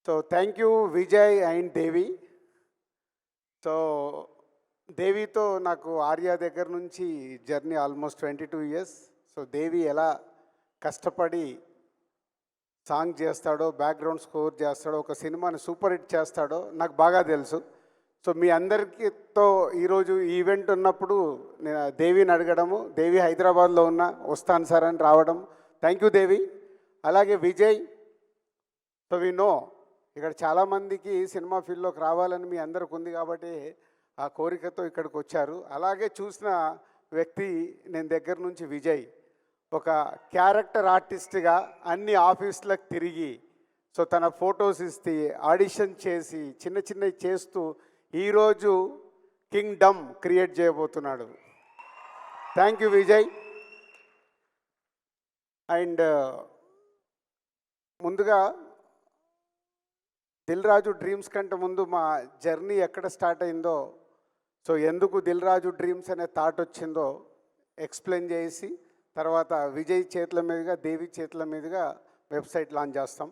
So thank you Vijay and Devi. So దేవితో నాకు ఆర్య దగ్గర నుంచి journey almost 22 years. So Devi ఎలా కష్టపడి సాంగ్ చేస్తాడో, బ్యాక్గ్రౌండ్ స్కోర్ చేస్తాడో, ఒక సినిమాని సూపర్ హిట్ చేస్తాడో నాకు బాగా తెలుసు. సో మీ అందరికీతో ఈరోజు ఈవెంట్ ఉన్నప్పుడు నేను దేవిని అడగడము, దేవి హైదరాబాద్లో వస్తాను సార్ అని రావడం. థ్యాంక్ యూ దేవి. అలాగే విజయ్. సో వి నో ఇక్కడ చాలామందికి సినిమా ఫీల్డ్లోకి రావాలని మీ అందరికి ఉంది కాబట్టి ఆ కోరికతో ఇక్కడికి వచ్చారు. అలాగే చూసిన వ్యక్తి నేను దగ్గర నుంచి విజయ్ ఒక క్యారెక్టర్ ఆర్టిస్ట్గా అన్ని ఆఫీసులకు తిరిగి సో తన ఫొటోస్ ఇస్తే ఆడిషన్ చేసి చిన్న చిన్నవి చేస్తూ ఈరోజు కింగ్డమ్ క్రియేట్ చేయబోతున్నాడు. Thank you Vijay. అండ్ ముందుగా దిల్ రాజు డ్రీమ్స్ కంటే ముందు మా జర్నీ ఎక్కడ స్టార్ట్ అయిందో, సో ఎందుకు దిల్ రాజు డ్రీమ్స్ అనే థాట్ వచ్చిందో ఎక్స్ప్లెయిన్ చేసి తర్వాత విజయ్ చేతుల మీదుగా, దేవి చేతుల మీదుగా వెబ్సైట్ లాంచ్ చేస్తాం.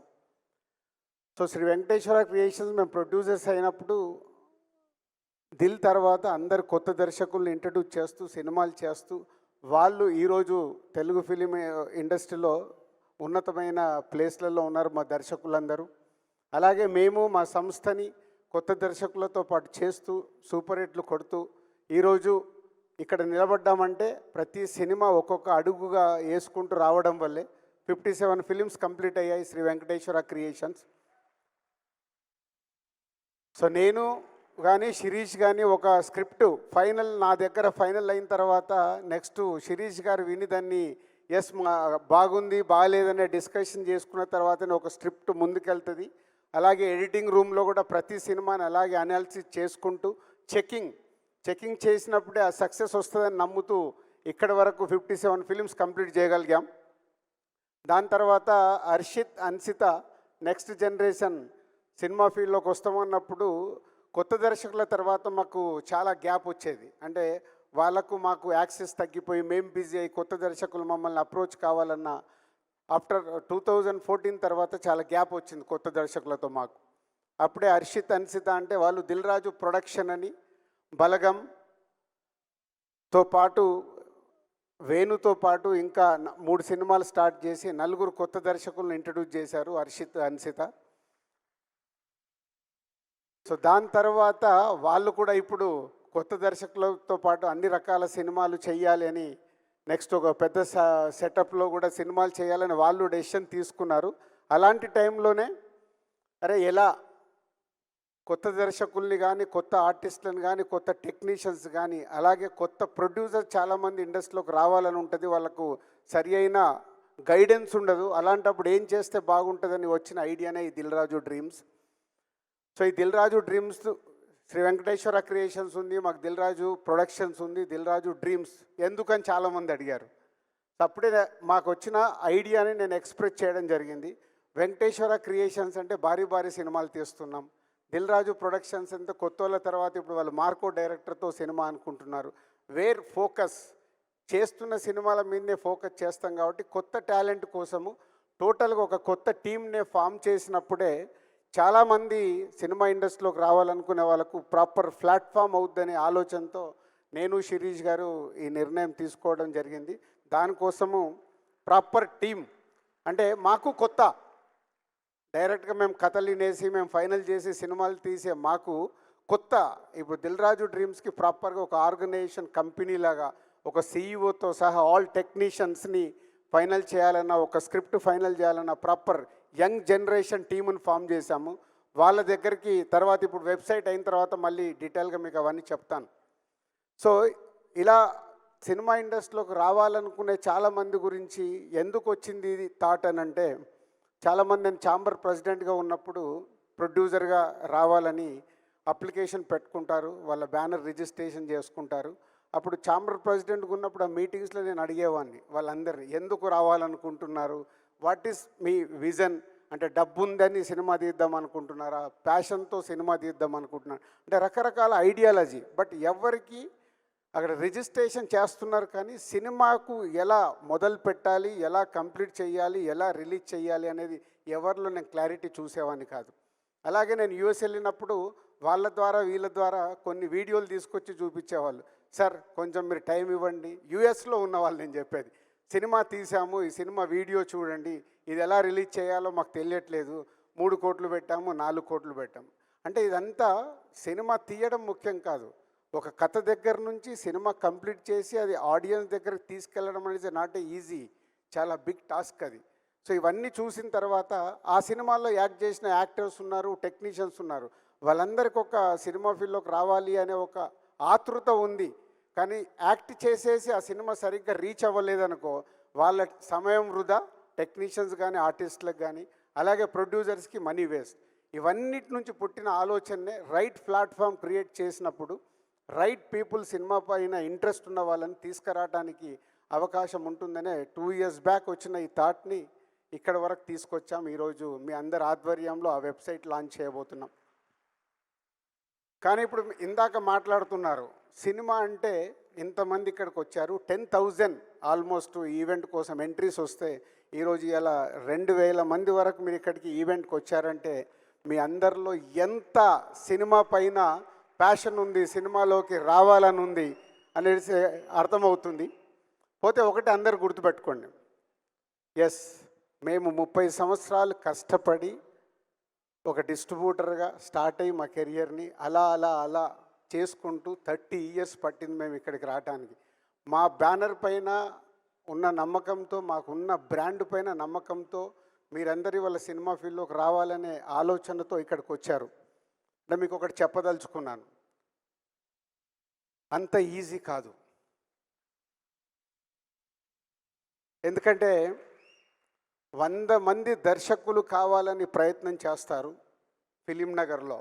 సో శ్రీ వెంకటేశ్వర క్రియేషన్స్ మేము ప్రొడ్యూసర్స్ అయినప్పుడు దిల్ తర్వాత అందరు కొత్త దర్శకుల్ని ఇంట్రడ్యూస్ చేస్తూ సినిమాలు చేస్తూ వాళ్ళు ఈరోజు తెలుగు ఫిలిం ఇండస్ట్రీలో ఉన్నతమైన ప్లేస్లలో ఉన్నారు మా దర్శకులందరూ. అలాగే మేము మా సంస్థని కొత్త దర్శకులతో పాటు చేస్తూ సూపర్ హిట్లు కొడుతూ ఈరోజు ఇక్కడ నిలబడ్డామంటే ప్రతి సినిమా ఒక్కొక్క అడుగుగా వేసుకుంటూ రావడం వల్లే 57 ఫిలిమ్స్ కంప్లీట్ అయ్యాయి శ్రీ వెంకటేశ్వర క్రియేషన్స్. సో నేను కానీ శిరీష్ కానీ ఒక స్క్రిప్ట్ ఫైనల్ నా దగ్గర ఫైనల్ అయిన తర్వాత నెక్స్ట్ శిరీష్ గారు విని దాన్ని ఎస్ బాగుంది బాగాలేదనే డిస్కషన్ చేసుకున్న తర్వాతనే ఒక స్క్రిప్ట్ ముందుకెళ్తుంది. అలాగే ఎడిటింగ్ రూమ్లో కూడా ప్రతి సినిమాని అలాగే అనాలిసిస్ చేసుకుంటూ చెకింగ్ చేసినప్పుడే ఆ సక్సెస్ వస్తుందని నమ్ముతూ ఇక్కడి వరకు 57 ఫిలిమ్స్ కంప్లీట్ చేయగలిగాం. దాని తర్వాత Harshit, Ansitha next generation cinema ఫీల్డ్లోకి వస్తామన్నప్పుడు కొత్త దర్శకుల తర్వాత మాకు చాలా గ్యాప్ వచ్చేది. అంటే వాళ్ళకు మాకు యాక్సెస్ తగ్గిపోయి మేము బిజీ అయ్యి కొత్త దర్శకులు మమ్మల్ని అప్రోచ్ కావాలన్న ఆఫ్టర్ 2014 తర్వాత చాలా గ్యాప్ వచ్చింది కొత్త దర్శకులతో మాకు. అప్పుడే హర్షిత్, అన్సిత అంటే వాళ్ళు దిల్ రాజు ప్రొడక్షన్ అని బలగంతో పాటు వేణుతో పాటు ఇంకా 3 సినిమాలు స్టార్ట్ చేసి 4 కొత్త దర్శకులను ఇంట్రడ్యూస్ చేశారు హర్షిత్, అన్సిత. సో దాని తర్వాత వాళ్ళు కూడా ఇప్పుడు కొత్త దర్శకులతో పాటు అన్ని రకాల సినిమాలు చేయాలి అని నెక్స్ట్ ఒక పెద్ద సెటప్లో కూడా సినిమాలు చేయాలని వాళ్ళు డెసిషన్ తీసుకున్నారు. అలాంటి టైంలోనే ఎలా కొత్త దర్శకుల్ని కానీ, కొత్త ఆర్టిస్టులను కానీ, కొత్త టెక్నీషియన్స్ కానీ, అలాగే కొత్త ప్రొడ్యూసర్ చాలామంది ఇండస్ట్రీలోకి రావాలని ఉంటుంది. వాళ్ళకు సరి అయిన గైడెన్స్ ఉండదు. అలాంటప్పుడు ఏం చేస్తే బాగుంటుందని వచ్చిన ఐడియానే ఈ దిల్ రాజు డ్రీమ్స్. సో ఈ దిల్ రాజు డ్రీమ్స్ శ్రీ వెంకటేశ్వర క్రియేషన్స్ ఉంది, మాకు దిల్ రాజు ప్రొడక్షన్స్ ఉంది, దిల్ రాజు డ్రీమ్స్ ఎందుకని చాలామంది అడిగారు. అప్పుడే మాకు వచ్చిన ఐడియాని నేను ఎక్స్ప్రెస్ చేయడం జరిగింది. వెంకటేశ్వర క్రియేషన్స్ అంటే భారీ భారీ సినిమాలు తీస్తున్నాం, దిల్ రాజు ప్రొడక్షన్స్ అంటే కొత్త వాళ్ళ తర్వాత ఇప్పుడు వాళ్ళు మార్కో డైరెక్టర్తో సినిమా అనుకుంటున్నారు. వేర్ ఫోకస్ చేస్తున్న సినిమాల మీదనే ఫోకస్ చేస్తాం కాబట్టి కొత్త టాలెంట్ కోసము టోటల్గా ఒక కొత్త టీమ్నే ఫామ్ చేసినప్పుడే చాలామంది సినిమా ఇండస్ట్రీలోకి రావాలనుకునే వాళ్ళకు ప్రాపర్ ప్లాట్ఫామ్ అవుద్దనే ఆలోచనతో నేను శిరీష్ గారు ఈ నిర్ణయం తీసుకోవడం జరిగింది. దానికోసము ప్రాపర్ టీమ్ అంటే మాకు కొత్త డైరెక్ట్గా మేము కథలు వినేసి మేము ఫైనల్ చేసి సినిమాలు తీసే మాకు కొత్త ఇప్పుడు దిల్ రాజు డ్రీమ్స్కి ప్రాపర్గా ఒక ఆర్గనైజేషన్ కంపెనీ లాగా ఒక సీఈఓతో సహా ఆల్ టెక్నీషియన్స్ని ఫైనల్ చేయాలన్న ఒక స్క్రిప్ట్ ఫైనల్ చేయాలన్న ప్రాపర్ యంగ్ జనరేషన్ టీముని ఫామ్ చేశాము. వాళ్ళ దగ్గరికి తర్వాత ఇప్పుడు వెబ్సైట్ అయిన తర్వాత మళ్ళీ డీటెయిల్గా మీకు అవన్నీ చెప్తాను. సో ఇలా సినిమా ఇండస్ట్రీలోకి రావాలనుకునే చాలామంది గురించి ఎందుకు వచ్చింది ఇది థాట్ అని అంటే, చాలామంది నేను ఛాంబర్ ప్రెసిడెంట్గా ఉన్నప్పుడు ప్రొడ్యూసర్గా రావాలని అప్లికేషన్ పెట్టుకుంటారు, వాళ్ళ బ్యానర్ రిజిస్ట్రేషన్ చేసుకుంటారు. అప్పుడు ఛాంబర్ ప్రెసిడెంట్గా ఉన్నప్పుడు ఆ మీటింగ్స్లో నేను అడిగేవాడిని వాళ్ళందరినీ, ఎందుకు రావాలనుకుంటున్నారు, వాట్ ఈస్ మీ విజన్, అంటే డబ్బు ఉందని సినిమా తీద్దాం అనుకుంటున్నారా, ప్యాషన్తో సినిమా తీద్దాం అనుకుంటున్నారు అంటే రకరకాల ఐడియాలజీ. బట్ ఎవరికి అక్కడ రిజిస్ట్రేషన్ చేస్తున్నారు కానీ సినిమాకు ఎలా మొదలు పెట్టాలి, ఎలా కంప్లీట్ చేయాలి, ఎలా రిలీజ్ చేయాలి అనేది ఎవరిలో నేను క్లారిటీ చూసేవాడిని కాదు. అలాగే నేను యూఎస్ వెళ్ళినప్పుడు వాళ్ళ ద్వారా వీళ్ళ ద్వారా కొన్ని వీడియోలు తీసుకొచ్చి చూపించేవాళ్ళు. సార్ కొంచెం మీరు టైం ఇవ్వండి. యూఎస్లో ఉన్న వాళ్ళు నేను చెప్పేది, సినిమా తీసాము, ఈ సినిమా వీడియో చూడండి, ఇది ఎలా రిలీజ్ చేయాలో మాకు తెలియట్లేదు, 3 కోట్లు పెట్టాము, 4 కోట్లు పెట్టాము. అంటే ఇదంతా సినిమా తీయడం ముఖ్యం కాదు, ఒక కథ దగ్గర నుంచి సినిమా కంప్లీట్ చేసి అది ఆడియన్స్ దగ్గరికి తీసుకెళ్ళడం అనేది నాట్ ఈజీ, చాలా బిగ్ టాస్క్ అది. సో ఇవన్నీ చూసిన తర్వాత ఆ సినిమాల్లో యాక్ట్ చేసిన యాక్టర్స్ ఉన్నారు, టెక్నీషియన్స్ ఉన్నారు, వాళ్ళందరికీ ఒక సినిమా ఫీల్డ్లోకి రావాలి అనే ఒక ఆతృత ఉంది. కానీ యాక్ట్ చేసేసి ఆ సినిమా సరిగ్గా రీచ్ అవ్వలేదనుకో, వాళ్ళ సమయం వృధా, టెక్నీషియన్స్ కానీ ఆర్టిస్టులకు కానీ, అలాగే ప్రొడ్యూసర్స్కి మనీ వేస్ట్. ఇవన్నిటి నుంచి పుట్టిన ఆలోచననే రైట్ ప్లాట్ఫామ్ క్రియేట్ చేసినప్పుడు రైట్ పీపుల్ సినిమా పైన ఇంట్రెస్ట్ ఉన్న వాళ్ళని తీసుకురావడానికి అవకాశం ఉంటుందనే 2 years బ్యాక్ వచ్చిన ఈ థాట్ని ఇక్కడ వరకు తీసుకొచ్చాం. ఈరోజు మీ అందరి ఆధ్వర్యంలో ఆ వెబ్సైట్ లాంచ్ చేయబోతున్నాం. కానీ ఇప్పుడు ఇందాక మాట్లాడుతున్నారు, సినిమా అంటే ఇంతమంది ఇక్కడికి వచ్చారు, 10,000 ఆల్మోస్ట్ ఈవెంట్ కోసం ఎంట్రీస్ వస్తే ఈరోజు ఇలా 2,000 మంది వరకు మీరు ఇక్కడికి ఈవెంట్కి వచ్చారంటే మీ అందరిలో ఎంత సినిమా పైన ప్యాషన్ ఉంది, సినిమాలోకి రావాలని ఉంది అనేది అర్థమవుతుంది. పోతే ఒకటి అందరు గుర్తుపెట్టుకోండి, ఎస్ మేము 30 సంవత్సరాలు కష్టపడి ఒక డిస్ట్రిబ్యూటర్గా స్టార్ట్ అయ్యి మా కెరియర్ని అలా అలా అలా చేసుకుంటూ 30 years పట్టింది మేము ఇక్కడికి రావడానికి. మా బ్యానర్ పైన ఉన్న నమ్మకంతో, మాకున్న బ్రాండ్ పైన నమ్మకంతో మీరందరి వాళ్ళ సినిమా ఫీల్డ్లోకి రావాలనే ఆలోచనతో ఇక్కడికి వచ్చారు. అంటే మీకు ఒకటి చెప్పదలుచుకున్నాను, అంత ఈజీ కాదు. ఎందుకంటే 100 మంది దర్శకులు కావాలని ప్రయత్నం చేస్తారు. ఫిలిం నగర్లో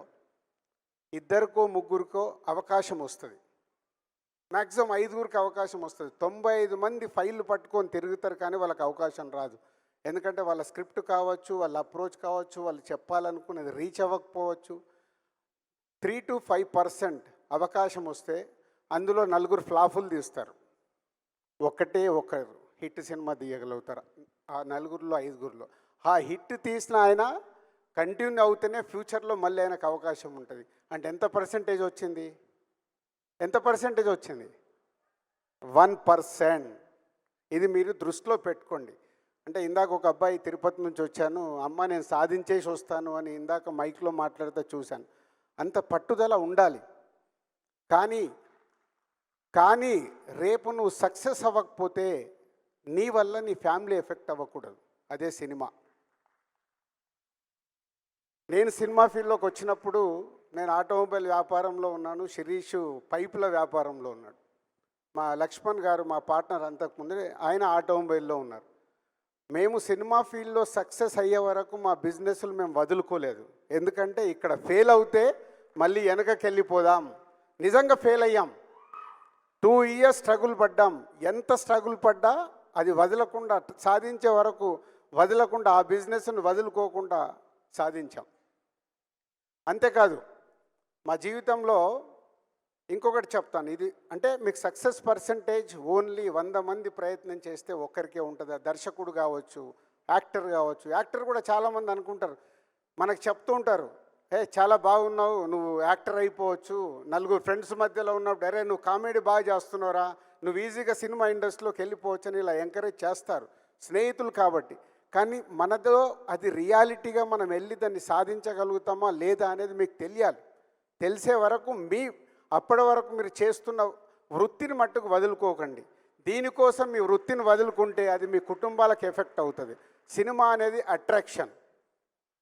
2కో 3కో అవకాశం వస్తుంది, మ్యాక్సిమం 5గురికి అవకాశం వస్తుంది. 95 మంది ఫైళ్ళు పట్టుకొని తిరుగుతారు, కానీ వాళ్ళకి అవకాశం రాదు. ఎందుకంటే వాళ్ళ స్క్రిప్ట్ కావచ్చు, వాళ్ళ అప్రోచ్ కావచ్చు, వాళ్ళు చెప్పాలనుకున్నది రీచ్ అవ్వకపోవచ్చు. 3 to 5% అవకాశం వస్తే అందులో 4 ఫ్లాపులు తీస్తారు, ఒకరు హిట్ సినిమా తీయగలుగుతారు. ఆ 4లో 5గురిలో ఆ హిట్ తీసిన ఆయన కంటిన్యూ అవుతూనే ఫ్యూచర్లో మళ్ళీ ఆయనకు అవకాశం ఉంటుంది. అంటే ఎంత పర్సెంటేజ్ వచ్చింది? 1%. ఇది మీరు దృష్టిలో పెట్టుకోండి. అంటే ఇందాక ఒక అబ్బాయి తిరుపతి నుంచి వచ్చాను, అమ్మ నేను సాధించేసి వస్తాను అని ఇందాక మైక్లో మాట్లాడితే చూశాను. అంత పట్టుదల ఉండాలి. కానీ రేపు నువ్వు సక్సెస్ అవ్వకపోతే నీ వల్ల నీ ఫ్యామిలీ ఎఫెక్ట్ అవ్వకూడదు. అదే సినిమా. నేను సినిమా ఫీల్డ్లోకి వచ్చినప్పుడు నేను ఆటోమొబైల్ వ్యాపారంలో ఉన్నాను, శిరీష్ పైపుల వ్యాపారంలో ఉన్నాడు. మా లక్ష్మణ్ గారు మా పార్ట్నర్ అంతకుముందే ఆయన ఆటోమొబైల్లో ఉన్నారు. మేము సినిమా ఫీల్డ్లో సక్సెస్ అయ్యే వరకు మా బిజినెస్లు మేము వదులుకోలేదు. ఎందుకంటే ఇక్కడ ఫెయిల్ అవుతే మళ్ళీ వెనకకి వెళ్ళిపోదాం. నిజంగా ఫెయిల్ అయ్యాం, 2 years స్ట్రగుల్ పడ్డాం. ఎంత స్ట్రగుల్ పడ్డా అది వదలకుండా, సాధించే వరకు వదలకుండా, ఆ బిజినెస్ను వదులుకోకుండా సాధించాం. అంతేకాదు మా జీవితంలో ఇంకొకటి చెప్తాను, ఇది అంటే మీకు సక్సెస్ పర్సంటేజ్ ఓన్లీ 100 మంది ప్రయత్నం చేస్తే ఒక్కరికే ఉంటుంది. దర్శకుడు కావచ్చు, యాక్టర్ కావచ్చు. యాక్టర్ కూడా చాలామంది అనుకుంటారు, మనకు చెప్తూ ఉంటారు, చాలా బాగున్నావు, నువ్వు యాక్టర్ అయిపోవచ్చు. 4 ఫ్రెండ్స్ మధ్యలో ఉన్నప్పుడు అరే నువ్వు కామెడీ బాగా చేస్తున్నావురా, నువ్వు ఈజీగా సినిమా ఇండస్ట్రీలోకి వెళ్ళిపోవచ్చు అని ఇలా ఎంకరేజ్ చేస్తారు స్నేహితులు కాబట్టి. కానీ మనలో అది రియాలిటీగా మనం వెళ్ళి దాన్ని సాధించగలుగుతామా లేదా అనేది మీకు తెలియాలి. తెలిసే వరకు అప్పటి వరకు మీరు చేస్తున్న వృత్తిని మట్టుకు వదులుకోకండి. దీనికోసం మీ వృత్తిని వదులుకుంటే అది మీ కుటుంబాలకు ఎఫెక్ట్ అవుతుంది. సినిమా అనేది అట్రాక్షన్.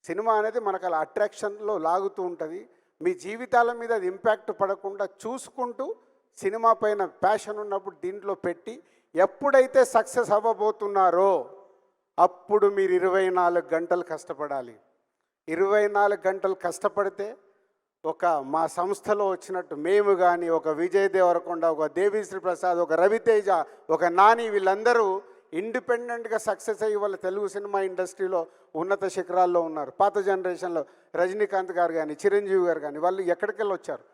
సినిమా అనేది మనకు అలా అట్రాక్షన్లో లాగుతూ ఉంటుంది. మీ జీవితాల మీద అది ఇంపాక్ట్ పడకుండా చూసుకుంటూ సినిమా పైన ప్యాషన్ ఉన్నప్పుడు దీంట్లో పెట్టి ఎప్పుడైతే సక్సెస్ అవ్వబోతున్నారో అప్పుడు మీరు 24 గంటలు కష్టపడాలి. 24 గంటలు కష్టపడితే ఒక మా సంస్థలో వచ్చినట్టు మేము కానీ, ఒక విజయ్ దేవరకొండ, ఒక దేవిశ్రీ ప్రసాద్, ఒక రవితేజ, ఒక నాని, వీళ్ళందరూ ఇండిపెండెంట్గా సక్సెస్ అయ్యి వాళ్ళ తెలుగు సినిమా ఇండస్ట్రీలో ఉన్నత శిఖరాల్లో ఉన్నారు. పాత జనరేషన్లో రజనీకాంత్ గారు కానీ, చిరంజీవి గారు కానీ, వాళ్ళు ఎక్కడికెళ్ళి వచ్చారు.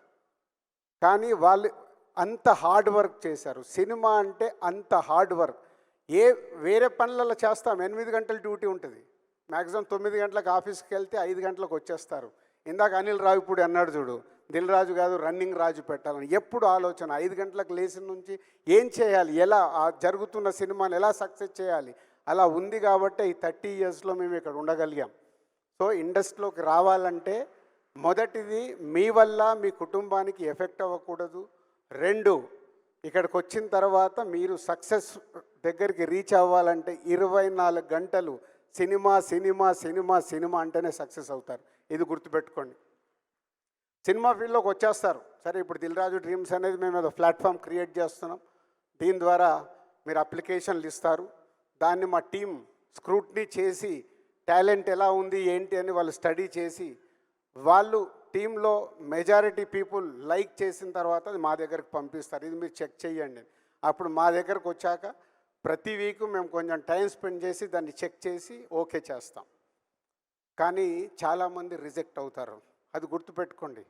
కానీ వాళ్ళు అంత హార్డ్ వర్క్ చేశారు. సినిమా అంటే అంత హార్డ్ వర్క్. వేరే పనులలో చేస్తాం, 8 గంటల డ్యూటీ ఉంటుంది, మ్యాక్సిమం 9 గంటలకు ఆఫీస్కి వెళ్తే 5 గంటలకు వచ్చేస్తారు. ఇందాక అనిల్ రావిపూడి అన్నాడు చూడు, దిల్ రాజు కాదు రన్నింగ్ రాజు పెట్టాలని. ఎప్పుడు ఆలోచన 5 గంటలకు లేచిన నుంచి ఏం చేయాలి, ఎలా ఆ జరుగుతున్న సినిమాని ఎలా సక్సెస్ చేయాలి, అలా ఉంది కాబట్టి ఈ 30 ఇయర్స్లో మేము ఇక్కడ ఉండగలిగాం. సో ఇండస్ట్రీలోకి రావాలంటే మొదటిది మీ వల్ల మీ కుటుంబానికి ఎఫెక్ట్ అవ్వకూడదు. 2, ఇక్కడికి వచ్చిన తర్వాత మీరు సక్సెస్ దగ్గరికి రీచ్ అవ్వాలంటే 24 గంటలు సినిమా సినిమా సినిమా సినిమా అంటేనే సక్సెస్ అవుతారు. ఇది గుర్తుపెట్టుకోండి. సినిమా ఫీల్డ్లోకి వచ్చేస్తారు. సరే, ఇప్పుడు దిల్ రాజు డ్రీమ్స్ అనేది మేము ఏదో ప్లాట్ఫామ్ క్రియేట్ చేస్తున్నాం. దీని ద్వారా మీరు అప్లికేషన్లు ఇస్తారు. దాన్ని మా టీం స్క్రూట్నీ చేసి టాలెంట్ ఎలా ఉంది ఏంటి అని వాళ్ళు స్టడీ చేసి వాళ్ళు టీంలో మెజారిటీ పీపుల్ లైక్ చేసిన తర్వాత అది మా దగ్గరకు పంపిస్తారు. ఇది మీరు చెక్ చేయండి. అప్పుడు మా దగ్గరకు వచ్చాక ప్రతి వీక్ మేము కొంచెం టైం స్పెండ్ చేసి దాన్ని చెక్ చేసి ఓకే చేస్తాం. కానీ చాలామంది రిజెక్ట్ అవుతారు. అది గుర్తుపెట్టుకోండి.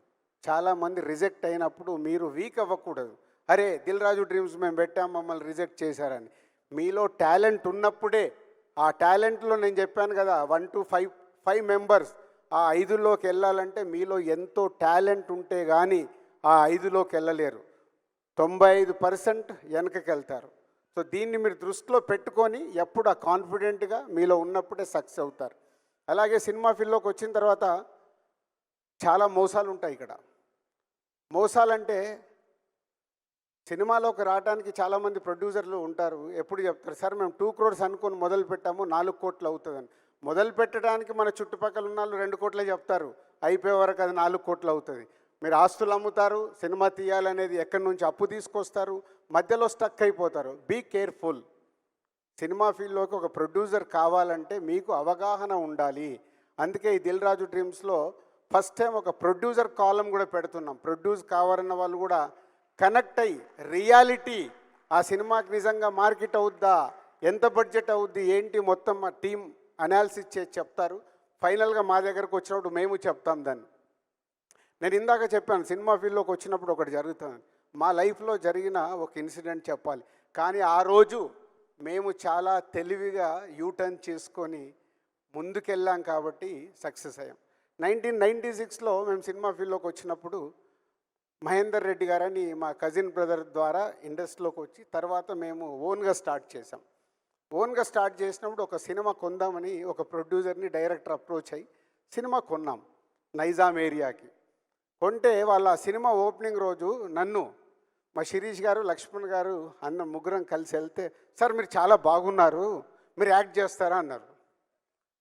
చాలామంది రిజెక్ట్ అయినప్పుడు మీరు వీక్ అవ్వకూడదు. అరే, దిల్ రాజు డ్రీమ్స్ మేము పెట్టాం, మమ్మల్ని రిజెక్ట్ చేశారని. మీలో టాలెంట్ ఉన్నప్పుడే, ఆ టాలెంట్లో నేను చెప్పాను కదా 1 to 5 మెంబర్స్, ఆ 5లోకి వెళ్ళాలంటే మీలో ఎంతో టాలెంట్ ఉంటే కానీ ఆ 5లోకి వెళ్ళలేరు. 95% వెనకకి వెళ్తారు. సో దీన్ని మీరు దృష్టిలో పెట్టుకొని ఎప్పుడు ఆ కాన్ఫిడెంట్గా మీలో ఉన్నప్పుడే సక్సెస్ అవుతారు. అలాగే సినిమా ఫీల్డ్లోకి వచ్చిన తర్వాత చాలా మోసాలు ఉంటాయి. ఇక్కడ మోసాలంటే సినిమాలోకి రావడానికి చాలామంది ప్రొడ్యూసర్లు ఉంటారు. ఎప్పుడు చెప్తారు, సార్ మేము 2 crores అనుకొని మొదలు పెట్టాము, 4 కోట్లు అవుతుందని. మొదలు పెట్టడానికి మన చుట్టుపక్కల ఉన్న వాళ్ళు 2 కోట్లే చెప్తారు, అయిపోయే వరకు అది 4 కోట్లు అవుతుంది. మీరు ఆస్తులు అమ్ముతారు, సినిమా తీయాలనేది ఎక్కడి నుంచి అప్పు తీసుకొస్తారు, మధ్యలో స్టక్ అయిపోతారు. Be careful. సినిమా ఫీల్డ్లోకి ఒక ప్రొడ్యూసర్ కావాలంటే మీకు అవగాహన ఉండాలి. అందుకే ఈ దిల్ రాజు డ్రీమ్స్లో ఫస్ట్ టైం ఒక ప్రొడ్యూసర్ కాలం కూడా పెడుతున్నాం. ప్రొడ్యూస్ కావాలన్న వాళ్ళు కూడా కనెక్ట్ అయ్యి రియాలిటీ, ఆ సినిమాకి నిజంగా మార్కెట్ అవుద్దా, ఎంత బడ్జెట్ అవుద్ది ఏంటి, మొత్తం మా టీం అనాలిసిస్ చేసి చెప్తారు. ఫైనల్గా మా దగ్గరకు వచ్చినప్పుడు మేము చెప్తాం దాన్ని. నేను ఇందాక చెప్పాను, సినిమా ఫీల్డ్లోకి వచ్చినప్పుడు ఒకటి జరుగుతుంది. మా లైఫ్లో జరిగిన ఒక ఇన్సిడెంట్ చెప్పాలి. కానీ ఆ రోజు మేము చాలా తెలివిగా యూటర్న్ చేసుకొని ముందుకెళ్ళాం కాబట్టి సక్సెస్ అయ్యాం. 1996లో మేము సినిమా ఫీల్డ్లోకి వచ్చినప్పుడు మహేందర్ రెడ్డి గారని మా కజిన్ బ్రదర్ ద్వారా ఇండస్ట్రీలోకి వచ్చి తర్వాత మేము ఓన్గా స్టార్ట్ చేసాం. ఓన్గా స్టార్ట్ చేసినప్పుడు ఒక సినిమా కొందామని ఒక ప్రొడ్యూసర్ని డైరెక్టర్ అప్రోచ్ అయ్యి సినిమా కొన్నాం నైజాం ఏరియాకి. కొంటే వాళ్ళ సినిమా ఓపెనింగ్ రోజు నన్ను, మా శిరీష్ గారు, లక్ష్మణ్ గారు ముగ్గురం కలిసి వెళ్తే, సార్ మీరు చాలా బాగున్నారు, మీరు యాక్ట్ చేస్తారా అన్నారు.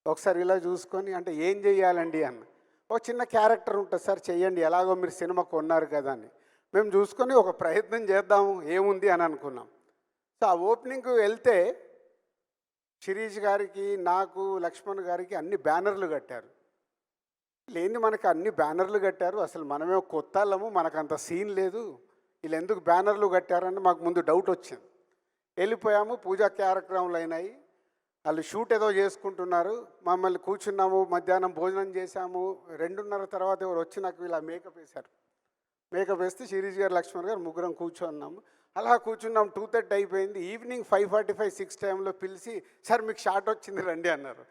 ఒకసారి ఇలా చూసుకొని, అంటే ఏం చెయ్యాలండి అన్న. ఒక చిన్న క్యారెక్టర్ ఉంటుంది సార్, చెయ్యండి, ఎలాగో మీరు సినిమా కొన్నారు కదా అని. మేము చూసుకొని ఒక ప్రయత్నం చేద్దాము ఏముంది అని అనుకున్నాం. సో ఆ ఓపెనింగ్కి వెళ్తే శిరీష్ గారికి, నాకు, లక్ష్మణ్ గారికి అన్ని బ్యానర్లు కట్టారు. లేని మనకు అన్ని బ్యానర్లు కట్టారు, అసలు మనమే కొత్త వాళ్ళము, మనకు అంత సీన్ లేదు, వీళ్ళు ఎందుకు బ్యానర్లు కట్టారని మాకు ముందు డౌట్ వచ్చింది. వెళ్ళిపోయాము, పూజా కార్యక్రమాలు అయినాయి, వాళ్ళు షూట్ ఏదో చేసుకుంటున్నారు. మమ్మల్ని కూర్చున్నాము, మధ్యాహ్నం భోజనం చేశాము. 2:30 తర్వాత ఎవరు వచ్చి నాకు ఇలా మేకప్ వేశారు. మేకప్ వేస్తే శిరీష్ గారు, లక్ష్మణ్ గారు ముగ్గురం కూర్చున్నాము. అలా కూర్చున్నాం. 2:30 అయిపోయింది. ఈవినింగ్ 5:45, 6 టైంలో పిలిచి, సార్ మీకు షాట్ వచ్చింది రండి అన్నారు.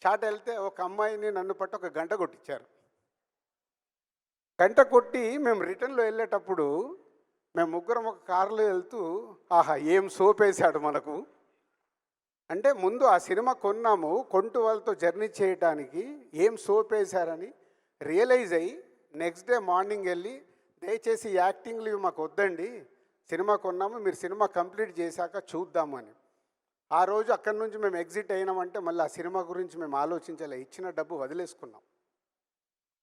షాట్ వెళ్తే ఒక అమ్మాయిని నన్ను పట్టి ఒక గంట కొట్టించారు. గంట కొట్టి మేము రిటర్న్లో వెళ్ళేటప్పుడు మేము ముగ్గురం ఒక కారులో వెళ్తూ, ఆహా ఏం సోప్ వేశాడు మనకు. అంటే ముందు ఆ సినిమా కొన్నాము, కొంటూ వాళ్ళతో జర్నీ చేయడానికి ఏం సోప్ వేశారని రియలైజ్ అయ్యి నెక్స్ట్ డే మార్నింగ్ వెళ్ళి, దయచేసి యాక్టింగ్లు ఇవి మాకు వద్దండి, సినిమా కొన్నాము, మీరు సినిమా కంప్లీట్ చేశాక చూద్దామని. ఆ రోజు అక్కడి నుంచి మేము ఎగ్జిట్ అయినామంటే మళ్ళీ ఆ సినిమా గురించి మేము ఆలోచించలే. ఇచ్చిన డబ్బు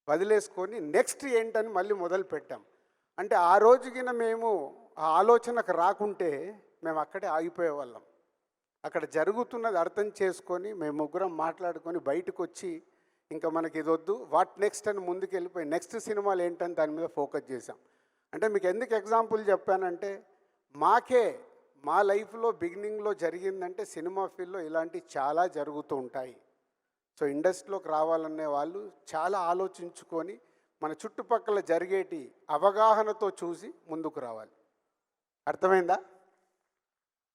వదిలేసుకొని నెక్స్ట్ ఏంటని మళ్ళీ మొదలు పెట్టాం. అంటే ఆ రోజుకిన మేము ఆ ఆలోచనకు రాకుంటే మేము అక్కడే ఆగిపోయేవాళ్ళం. అక్కడ జరుగుతున్నది అర్థం చేసుకొని మేము ముగ్గురం మాట్లాడుకొని బయటకు వచ్చి, ఇంకా మనకి ఇది వద్దు, వాట్ నెక్స్ట్ అని ముందుకు వెళ్ళిపోయి నెక్స్ట్ సినిమాలు ఏంటని దాని మీద ఫోకస్ చేశాం. అంటే మీకు ఎందుకు ఎగ్జాంపుల్ చెప్పానంటే, మా లైఫ్లో బిగినింగ్లో జరిగిందంటే సినిమా ఫీల్డ్లో ఇలాంటివి చాలా జరుగుతూ ఉంటాయి. సో ఇండస్ట్రీలోకి రావాలనే వాళ్ళు చాలా ఆలోచించుకొని మన చుట్టుపక్కల జరిగేటి అవగాహనతో చూసి ముందుకు రావాలి. అర్థమైందా?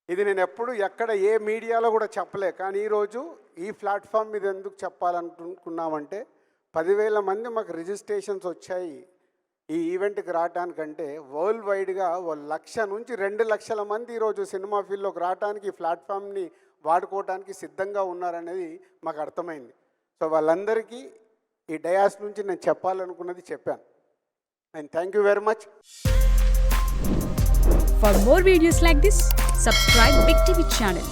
ఇది నేను ఎప్పుడు ఎక్కడ ఏ మీడియాలో కూడా చెప్పలే. కానీ ఈరోజు ఈ ప్లాట్ఫామ్ మీద ఎందుకు చెప్పాలనుకున్నామంటే, 10,000 మంది మాకు రిజిస్ట్రేషన్స్ వచ్చాయి ఈ ఈవెంట్కి రావడానికంటే వరల్డ్ వైడ్గా 1,00,000 నుంచి 2,00,000 మంది ఈరోజు సినిమా ఫీల్డ్లోకి రావడానికి ఈ ప్లాట్ఫామ్ని వాడుకోవడానికి సిద్ధంగా ఉన్నారనేది మాకు అర్థమైంది. సో వాళ్ళందరికీ ఈ డయాస్ నుంచి నేను చెప్పాలనుకున్నది చెప్పాను. And thank you very much. For more videos like this, subscribe Big TV channel.